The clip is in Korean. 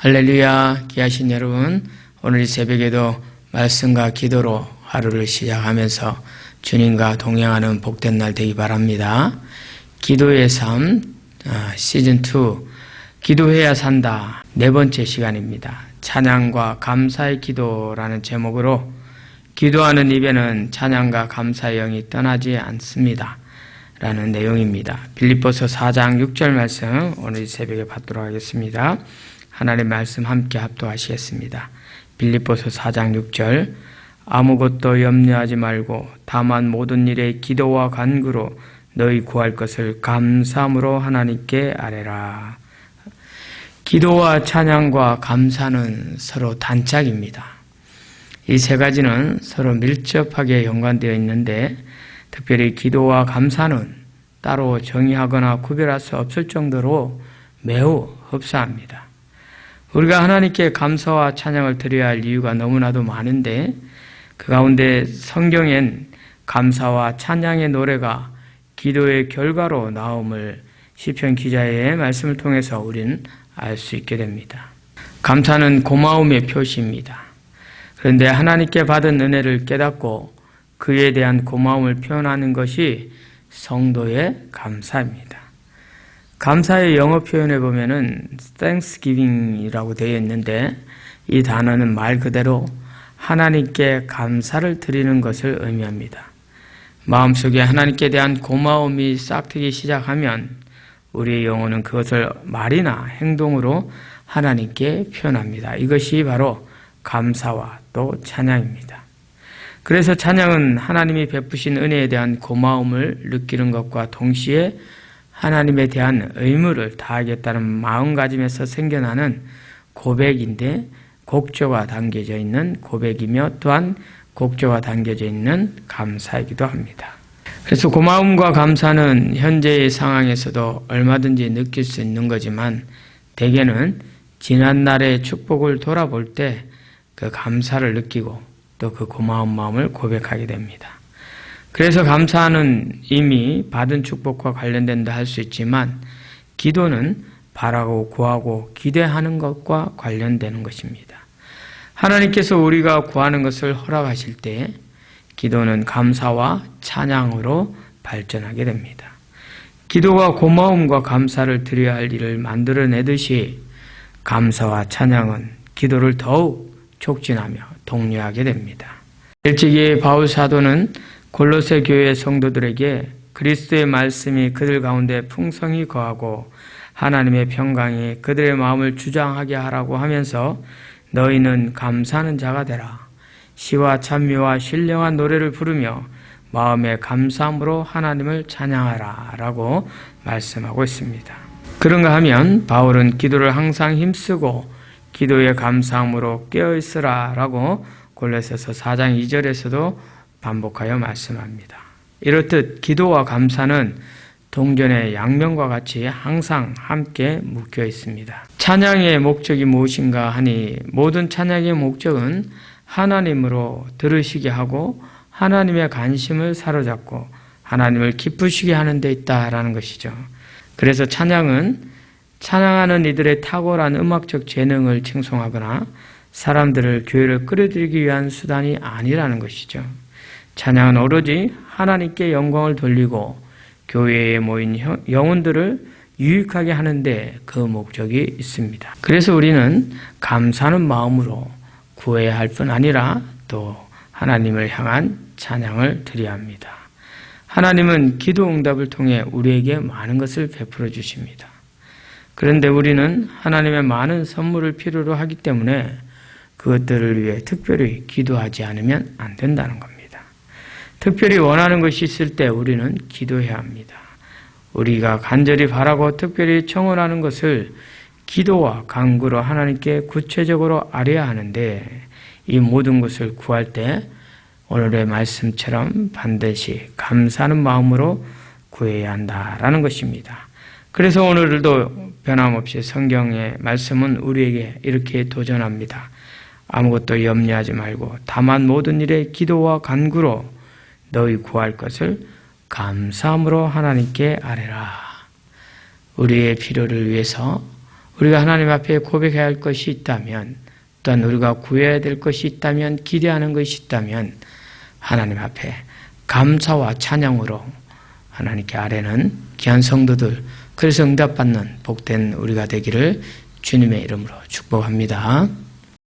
할렐루야, 귀하신 여러분, 오늘 이 새벽에도 말씀과 기도로 하루를 시작하면서 주님과 동행하는 복된 날 되기 바랍니다. 기도의 삶 시즌2 기도해야 산다 네 번째 시간입니다. 찬양과 감사의 기도라는 제목으로 기도하는 입에는 찬양과 감사의 영이 떠나지 않습니다 라는 내용입니다. 빌립보서 4장 6절 말씀 오늘 이 새벽에 받도록 하겠습니다. 하나님의 말씀 함께 합독하시겠습니다. 빌립보서 4장 6절 아무것도 염려하지 말고 다만 모든 일에 기도와 간구로 너희 구할 것을 감사함으로 하나님께 아뢰라. 기도와 찬양과 감사는 서로 단짝입니다. 이 세 가지는 서로 밀접하게 연관되어 있는데 특별히 기도와 감사는 따로 정의하거나 구별할 수 없을 정도로 매우 흡사합니다. 우리가 하나님께 감사와 찬양을 드려야 할 이유가 너무나도 많은데 그 가운데 성경엔 감사와 찬양의 노래가 기도의 결과로 나옴을 시편 기자의 말씀을 통해서 우리는 알 수 있게 됩니다. 감사는 고마움의 표시입니다. 그런데 하나님께 받은 은혜를 깨닫고 그에 대한 고마움을 표현하는 것이 성도의 감사입니다. 감사의 영어 표현에 보면은 Thanksgiving이라고 되어 있는데 이 단어는 말 그대로 하나님께 감사를 드리는 것을 의미합니다. 마음속에 하나님께 대한 고마움이 싹트기 시작하면 우리의 영혼은 그것을 말이나 행동으로 하나님께 표현합니다. 이것이 바로 감사와 또 찬양입니다. 그래서 찬양은 하나님이 베푸신 은혜에 대한 고마움을 느끼는 것과 동시에 하나님에 대한 의무를 다하겠다는 마음가짐에서 생겨나는 고백인데 곡조가 담겨져 있는 고백이며 또한 곡조가 담겨져 있는 감사이기도 합니다. 그래서 고마움과 감사는 현재의 상황에서도 얼마든지 느낄 수 있는 거지만 대개는 지난날의 축복을 돌아볼 때 그 감사를 느끼고 또 그 고마운 마음을 고백하게 됩니다. 그래서 감사는 이미 받은 축복과 관련된다 할 수 있지만 기도는 바라고 구하고 기대하는 것과 관련되는 것입니다. 하나님께서 우리가 구하는 것을 허락하실 때 기도는 감사와 찬양으로 발전하게 됩니다. 기도가 고마움과 감사를 드려야 할 일을 만들어내듯이 감사와 찬양은 기도를 더욱 촉진하며 독려하게 됩니다. 일찍이 바울 사도는 골로새 교회 성도들에게 그리스도의 말씀이 그들 가운데 풍성히 거하고 하나님의 평강이 그들의 마음을 주장하게 하라고 하면서 너희는 감사하는 자가 되라. 시와 찬미와 신령한 노래를 부르며 마음의 감사함으로 하나님을 찬양하라 라고 말씀하고 있습니다. 그런가 하면 바울은 기도를 항상 힘쓰고 기도의 감사함으로 깨어있으라 라고 골로새서 4장 2절에서도 반복하여 말씀합니다. 이렇듯 기도와 감사는 동전의 양면과 같이 항상 함께 묶여 있습니다. 찬양의 목적이 무엇인가 하니 모든 찬양의 목적은 하나님으로 들으시게 하고 하나님의 관심을 사로잡고 하나님을 기쁘시게 하는 데 있다라는 것이죠. 그래서 찬양은 찬양하는 이들의 탁월한 음악적 재능을 칭송하거나 사람들을 교회를 끌어들이기 위한 수단이 아니라는 것이죠. 찬양은 오로지 하나님께 영광을 돌리고 교회에 모인 영혼들을 유익하게 하는데 그 목적이 있습니다. 그래서 우리는 감사하는 마음으로 구해야 할 뿐 아니라 또 하나님을 향한 찬양을 드려야 합니다. 하나님은 기도 응답을 통해 우리에게 많은 것을 베풀어 주십니다. 그런데 우리는 하나님의 많은 선물을 필요로 하기 때문에 그것들을 위해 특별히 기도하지 않으면 안 된다는 겁니다. 특별히 원하는 것이 있을 때 우리는 기도해야 합니다. 우리가 간절히 바라고 특별히 청원하는 것을 기도와 간구로 하나님께 구체적으로 아뢰야 하는데 이 모든 것을 구할 때 오늘의 말씀처럼 반드시 감사하는 마음으로 구해야 한다라는 것입니다. 그래서 오늘도 변함없이 성경의 말씀은 우리에게 이렇게 도전합니다. 아무것도 염려하지 말고 다만 모든 일에 기도와 간구로 너희 구할 것을 감사함으로 하나님께 아뢰라. 우리의 필요를 위해서 우리가 하나님 앞에 고백해야 할 것이 있다면, 또한 우리가 구해야 될 것이 있다면, 기대하는 것이 있다면 하나님 앞에 감사와 찬양으로 하나님께 아뢰는 귀한 성도들, 그래서 응답받는 복된 우리가 되기를 주님의 이름으로 축복합니다.